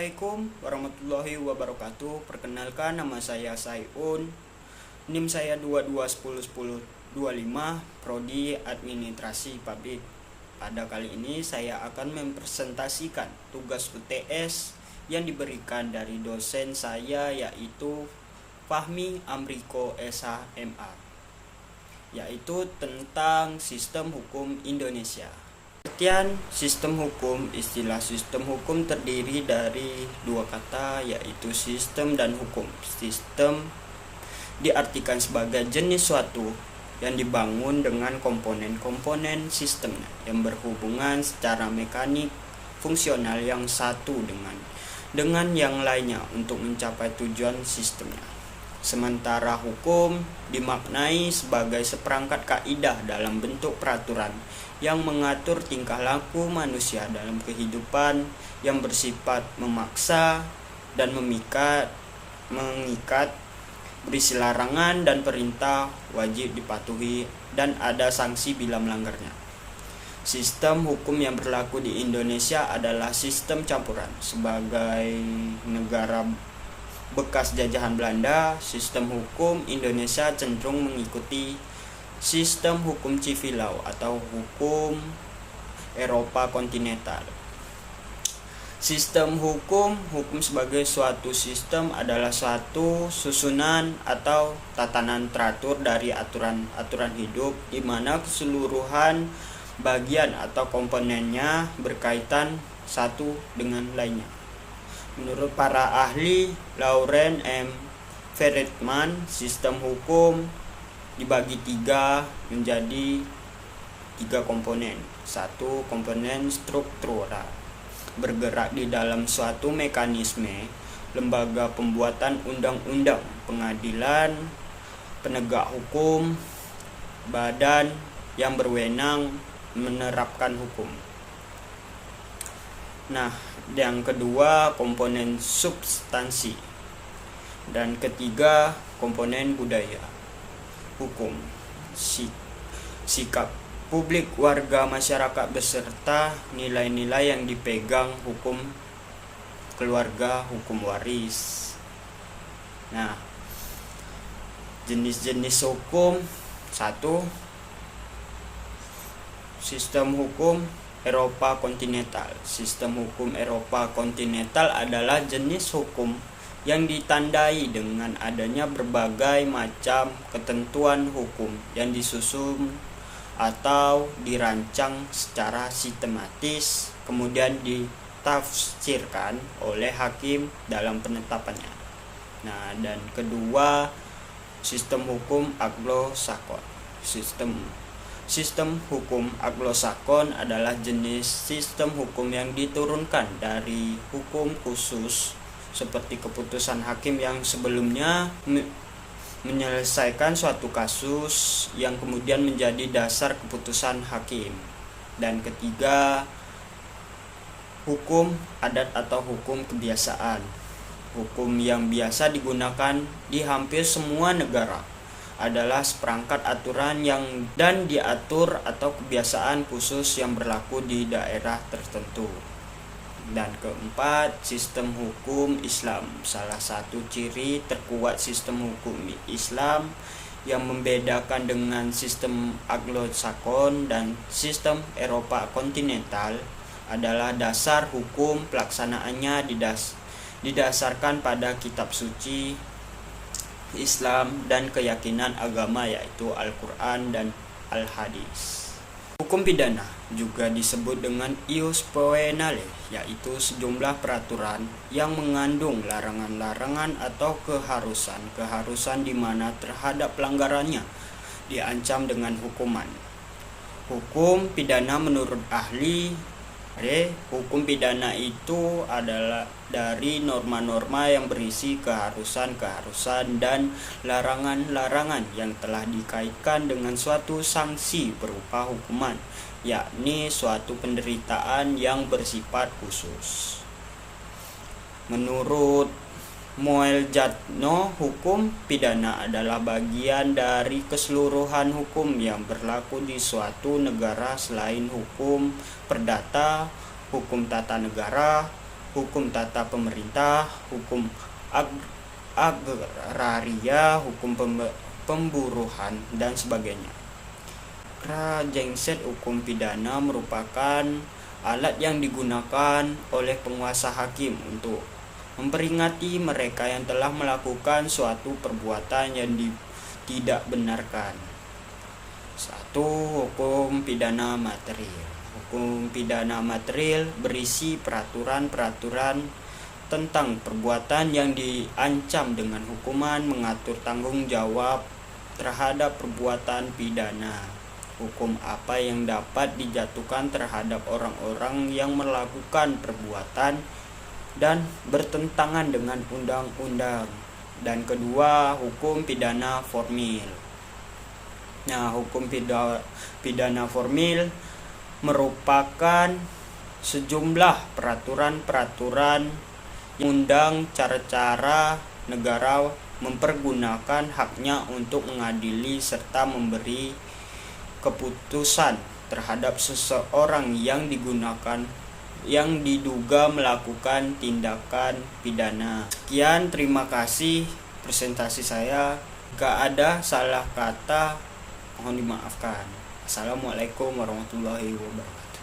Assalamualaikum warahmatullahi wabarakatuh. Perkenalkan, nama saya Sayun. NIM saya 22101025, prodi Administrasi Publik. Pada kali ini saya akan mempresentasikan tugas UTS yang diberikan dari dosen saya, yaitu Fahmi Amriko SH MA, yaitu tentang sistem hukum Indonesia. Pengertian sistem hukum. Istilah sistem hukum terdiri dari dua kata, yaitu sistem dan hukum. Sistem diartikan sebagai jenis suatu yang dibangun dengan komponen-komponen sistemnya yang berhubungan secara mekanik fungsional yang satu dengan yang lainnya untuk mencapai tujuan sistemnya. Sementara hukum dimaknai sebagai seperangkat kaidah dalam bentuk peraturan yang mengatur tingkah laku manusia dalam kehidupan, yang bersifat memaksa dan mengikat, berisi larangan dan perintah wajib dipatuhi dan ada sanksi bila melanggarnya. Sistem hukum yang berlaku di Indonesia adalah sistem campuran. Sebagai negara bekas jajahan Belanda, sistem hukum Indonesia cenderung mengikuti sistem hukum Civilau atau hukum Eropa kontinental. Sistem hukum sebagai suatu sistem adalah suatu susunan atau tatanan teratur dari aturan-aturan hidup di mana keseluruhan bagian atau komponennya berkaitan satu dengan lainnya. Menurut para ahli Lauren M. Friedman, sistem hukum dibagi menjadi tiga komponen. Satu, komponen struktural, bergerak di dalam suatu mekanisme, lembaga pembuatan undang-undang, pengadilan, penegak hukum, badan yang berwenang menerapkan hukum. Nah, yang kedua, komponen substansi, dan ketiga, komponen budaya hukum, sikap publik warga masyarakat beserta nilai-nilai yang dipegang hukum keluarga, hukum waris. Nah, jenis-jenis hukum. Satu, sistem hukum Eropa kontinental. Sistem hukum Eropa kontinental adalah jenis hukum yang ditandai dengan adanya berbagai macam ketentuan hukum yang disusun atau dirancang secara sistematis, kemudian ditafsirkan oleh hakim dalam penetapannya. Nah, dan kedua, sistem hukum Anglo-Sakson. Sistem hukum Anglo-Sakson adalah jenis sistem hukum yang diturunkan dari hukum khusus seperti keputusan hakim yang sebelumnya menyelesaikan suatu kasus yang kemudian menjadi dasar keputusan hakim. Dan ketiga, hukum adat atau hukum kebiasaan. Hukum yang biasa digunakan di hampir semua negara adalah seperangkat aturan yang dan diatur atau kebiasaan khusus yang berlaku di daerah tertentu. Dan keempat, sistem hukum Islam. Salah satu ciri terkuat sistem hukum Islam yang membedakan dengan sistem Anglo-Sakson dan sistem Eropa kontinental adalah dasar hukum pelaksanaannya didasarkan pada kitab suci Islam dan keyakinan agama, yaitu Al-Quran dan Al-Hadis. Hukum pidana juga disebut dengan ius penale, yaitu sejumlah peraturan yang mengandung larangan-larangan atau keharusan di mana terhadap pelanggarannya diancam dengan hukuman. Hukum pidana menurut ahli hukum pidana itu adalah dari norma-norma yang berisi keharusan dan larangan-larangan yang telah dikaitkan dengan suatu sanksi berupa hukuman, yakni suatu penderitaan yang bersifat khusus. Menurut Moeljadno, hukum pidana adalah bagian dari keseluruhan hukum yang berlaku di suatu negara selain hukum perdata, hukum tata negara, hukum tata pemerintah, hukum agraria, hukum pemburuan, dan sebagainya. Jengset hukum pidana merupakan alat yang digunakan oleh penguasa hakim untuk memperingati mereka yang telah melakukan suatu perbuatan yang tidak benarkan. 1. Hukum pidana material. Hukum pidana material berisi peraturan-peraturan tentang perbuatan yang diancam dengan hukuman, mengatur tanggung jawab terhadap perbuatan pidana. Hukum apa yang dapat dijatuhkan terhadap orang-orang yang melakukan perbuatan dan bertentangan dengan undang-undang. Dan kedua, hukum pidana formil. Nah, hukum pidana formil merupakan sejumlah peraturan-peraturan yang mengundang cara-cara negara mempergunakan haknya untuk mengadili serta memberi keputusan terhadap seseorang yang diduga melakukan tindakan pidana. Sekian, terima kasih presentasi saya. Jika ada salah kata, mohon dimaafkan. Assalamualaikum warahmatullahi wabarakatuh.